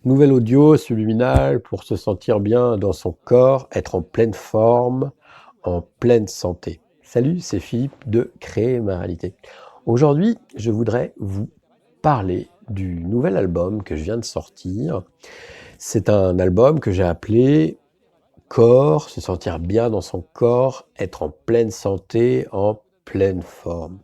Nouvel audio subliminal pour se sentir bien dans son corps, être en pleine forme, en pleine santé. Salut, c'est Philippe de Créer ma réalité. Aujourd'hui, je voudrais vous parler du nouvel album que je viens de sortir. C'est un album que j'ai appelé Corps, se sentir bien dans son corps, être en pleine santé, en pleine forme.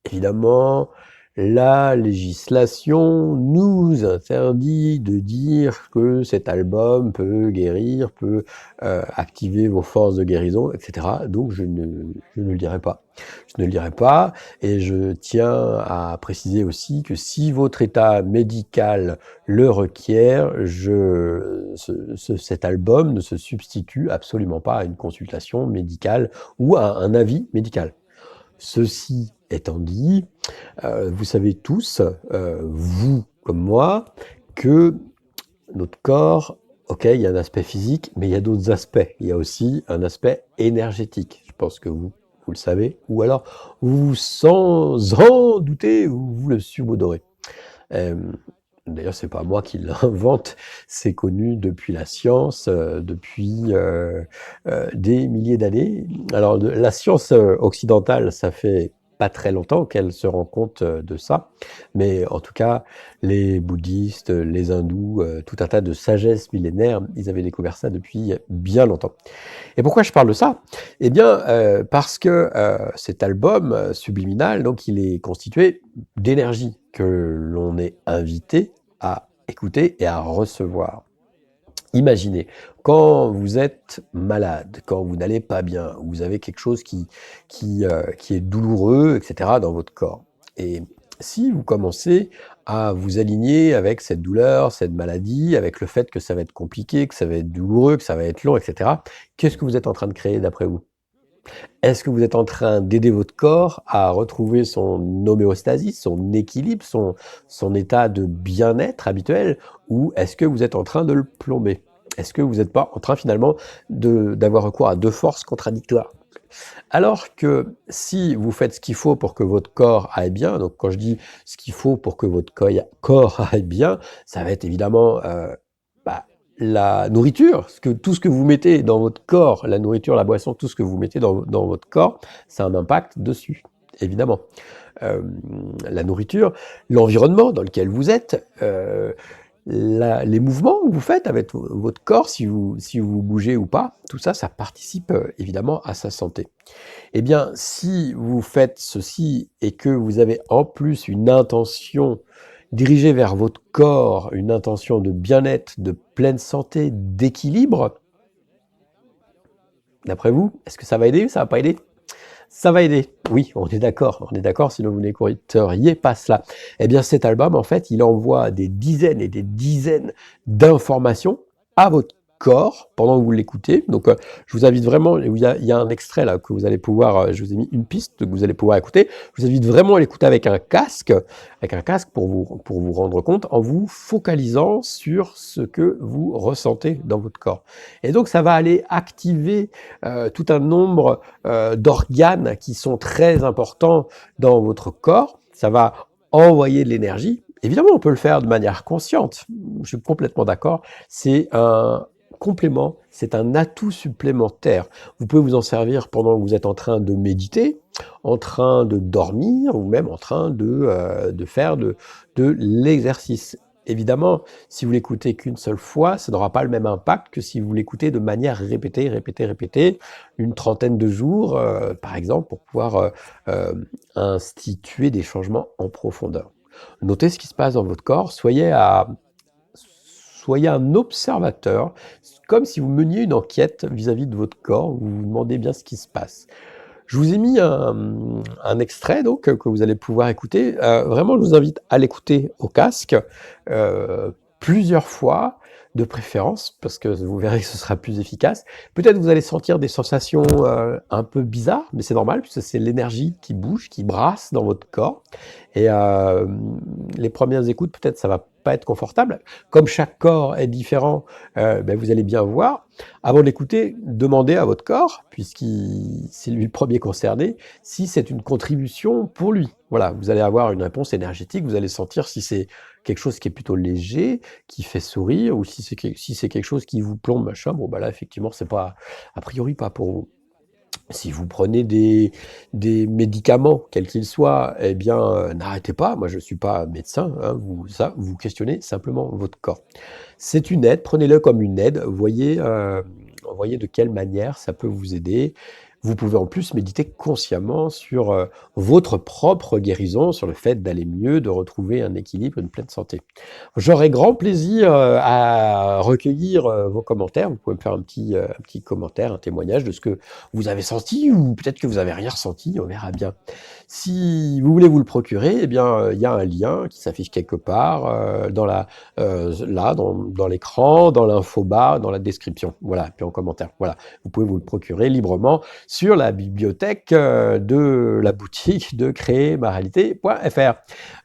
Évidemment, la législation nous interdit de dire que cet album peut guérir, peut activer vos forces de guérison, etc. Donc je ne le dirai pas. Je ne le dirai pas et je tiens à préciser aussi que si votre état médical le requiert, cet album ne se substitue absolument pas à une consultation médicale ou à un avis médical. Ceci étant dit, vous savez tous, vous comme moi, que notre corps, ok, il y a un aspect physique, mais il y a d'autres aspects. Il y a aussi un aspect énergétique. Je pense que vous le savez, ou alors vous sans en douter, vous le subodorez. Euh, D'ailleurs, c'est pas moi qui l'invente, c'est connu depuis la science, depuis des milliers d'années. Alors, la science occidentale, ça fait pas très longtemps qu'elle se rend compte de ça, mais en tout cas, les bouddhistes, les hindous, tout un tas de sagesses millénaires, ils avaient découvert ça depuis bien longtemps. Et pourquoi je parle de ça? Eh bien, parce que cet album subliminal, donc, il est constitué d'énergie que l'on est invité à écouter et à recevoir. Imaginez, quand vous êtes malade, quand vous n'allez pas bien, vous avez quelque chose qui est douloureux, etc., dans votre corps. Et si vous commencez à vous aligner avec cette douleur, cette maladie, avec le fait que ça va être compliqué, que ça va être douloureux, que ça va être long, etc., qu'est-ce que vous êtes en train de créer d'après vous? Est-ce que vous êtes en train d'aider votre corps à retrouver son homéostasie, son équilibre, son état de bien-être habituel, ou est-ce que vous êtes en train de le plomber? Est-ce que vous n'êtes pas en train finalement d'avoir recours à deux forces contradictoires? Alors que si vous faites ce qu'il faut pour que votre corps aille bien, donc quand je dis ce qu'il faut pour que votre corps aille bien, ça va être évidemment bah, la nourriture, tout ce que vous mettez dans votre corps, la nourriture, la boisson, tout ce que vous mettez dans votre corps, ça a un impact dessus, évidemment. Euh, la nourriture, l'environnement dans lequel vous êtes, les mouvements que vous faites avec votre corps, si vous bougez ou pas, tout ça, ça participe évidemment à sa santé. Eh bien, si vous faites ceci et que vous avez en plus une intention dirigée vers votre corps, une intention de bien-être, de pleine santé, d'équilibre, d'après vous, est-ce que ça va aider ou ça va pas aider? Ça va aider. Oui, on est d'accord, sinon vous n'écouteriez pas cela. Eh bien, cet album, en fait, il envoie des dizaines et des dizaines d'informations à votre corps pendant que vous l'écoutez. Donc, je vous invite vraiment, il y a un extrait là que vous allez pouvoir, je vous ai mis une piste que vous allez pouvoir écouter. Je vous invite vraiment à l'écouter avec un casque pour vous rendre compte en vous focalisant sur ce que vous ressentez dans votre corps. Et donc, ça va aller activer tout un nombre d'organes qui sont très importants dans votre corps. Ça va envoyer de l'énergie. Évidemment, on peut le faire de manière consciente. Je suis complètement d'accord. C'est un complément, c'est un atout supplémentaire. Vous pouvez vous en servir pendant que vous êtes en train de méditer, en train de dormir ou même en train de faire de l'exercice. Évidemment, si vous l'écoutez qu'une seule fois, ça n'aura pas le même impact que si vous l'écoutez de manière répétée, une trentaine de jours, par exemple, pour pouvoir instituer des changements en profondeur. Notez ce qui se passe dans votre corps, soyez un observateur, comme si vous meniez une enquête vis-à-vis de votre corps, vous vous demandez bien ce qui se passe. Je vous ai mis un extrait donc que vous allez pouvoir écouter. Vraiment, je vous invite à l'écouter au casque plusieurs fois, de préférence, parce que vous verrez que ce sera plus efficace. Peut-être vous allez sentir des sensations un peu bizarres, mais c'est normal, puisque c'est l'énergie qui bouge, qui brasse dans votre corps. Et les premières écoutes, peut-être ça va pas être confortable. Comme chaque corps est différent, ben vous allez bien voir. Avant d'écouter, demandez à votre corps, puisqu'il c'est lui le premier concerné, si c'est une contribution pour lui. Voilà, vous allez avoir une réponse énergétique, vous allez sentir si c'est quelque chose qui est plutôt léger, qui fait sourire, ou si c'est quelque chose qui vous plombe, machin, bon, bah là, effectivement, c'est pas, a priori, pas pour vous. Si vous prenez des médicaments, quels qu'ils soient, eh bien, n'arrêtez pas. Moi, je ne suis pas médecin, hein, vous questionnez simplement votre corps. C'est une aide, prenez-le comme une aide. Voyez de quelle manière ça peut vous aider. Vous pouvez en plus méditer consciemment sur votre propre guérison, sur le fait d'aller mieux, de retrouver un équilibre, une pleine santé. J'aurai grand plaisir à recueillir vos commentaires. Vous pouvez me faire un petit commentaire, un témoignage de ce que vous avez senti, ou peut-être que vous avez rien ressenti, on verra bien. Si vous voulez vous le procurer, eh bien, il y a un lien qui s'affiche quelque part dans l'écran, dans l'infobar, dans la description. Voilà, puis en commentaire. Voilà, vous pouvez vous le procurer librement sur la bibliothèque de la boutique de créermaréalité.fr.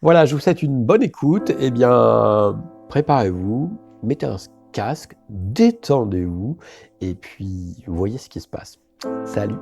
Voilà, je vous souhaite une bonne écoute. Eh bien, préparez-vous, mettez un casque, détendez-vous, et puis voyez ce qui se passe. Salut!